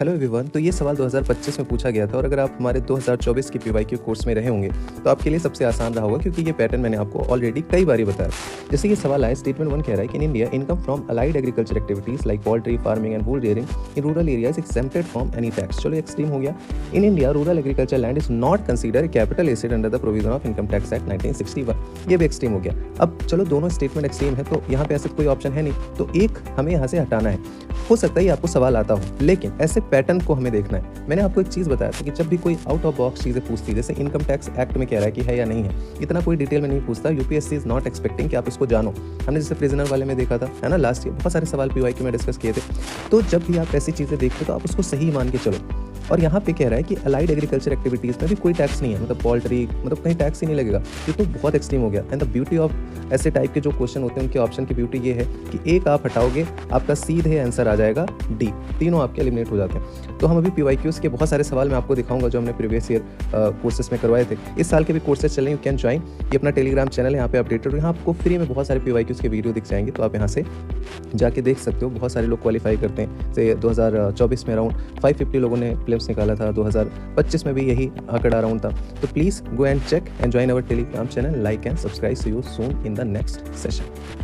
Hello everyone. तो ये सवाल 2025 में पूछा गया था और अगर आप हमारे 2024 के पीवाईक्यू कोर्स में रहे होंगे तो आपके लिए सबसे आसान रहा होगा, क्योंकि ये पैटर्न मैंने आपको ऑलरेडी कई बार बताया। जैसे ये सवाल आया, स्टेटमेंट 1 कह रहा है कि in India income from allied agriculture activities like poultry farming and wool rearing in rural areas exempted from any tax. चलो एक्सट्रीम हो गया। In India rural agriculture land is not consider capital asset under the provision of income tax act 1961। ये भी extreme हो गया। अब चलो दोनों स्टेटमेंट एक्सट्रीम है तो यहाँ पे ऐसे कोई ऑप्शन है नहीं, तो एक हमें यहाँ से हटाना है। हो सकता है आपको सवाल आता हो, लेकिन ऐसे पैटर्न को हमें देखना है। मैंने आपको एक चीज़ बताया था कि जब भी कोई आउट ऑफ बॉक्स चीज़ें पूछती है, जैसे इनकम टैक्स एक्ट में कह रहा है कि है या नहीं है, इतना कोई डिटेल में नहीं पूछता। यूपीएससी इज नॉट एक्सपेक्टिंग कि आप इसको जानो। हमने जैसे प्रिजनर वाले में देखा था, है ना, लास्ट ईयर बहुत सारे सवाल पीवाईक्यू में डिस्कस किए थे। तो जब भी आप ऐसी चीज़ें देखते हो तो आप उसको सही मान के चलो। और यहाँ पे कह रहा है कि अलाइड एग्रीकल्चर एक्टिविटीज़ में भी कोई टैक्स नहीं है, मतलब पोल्ट्री, मतलब कहीं टैक्स ही नहीं लगेगा। ये तो बहुत एक्सट्रीम हो गया। एंड द ब्यूटी ऑफ ऐसे टाइप के जो क्वेश्चन होते हैं उनके ऑप्शन की ब्यूटी ये है कि एक आप हटाओगे, आपका सीधे आंसर आ जाएगा डी, तीनों आपके एलिमिनेट हो जाते हैं। तो हम अभी पीवाईक्यूज़ के बहुत सारे सवाल मैं आपको दिखाऊंगा जो हमने प्रीवियस ईयर कोर्सेस में करवाए थे। इस साल के भी कोर्सेज चले, यू कैन ज्वाइन। ये अपना टेलीग्राम चैनल है, यहाँ पे अपडेटेड। यहाँ आपको फ्री में बहुत सारे पीवाईक्यूज़ के वीडियो दिख जाएंगे, तो आप यहाँ से जाके देख सकते हो। बहुत सारे लोग क्वालिफाई करते हैं। जैसे 2024 में अराउंड 550 लोगों ने प्रीलिम्स निकाला था, 2025 में भी यही आंकड़ा अराउंड था। तो please go and check and join our Telegram channel, like and subscribe. See you soon in the next session.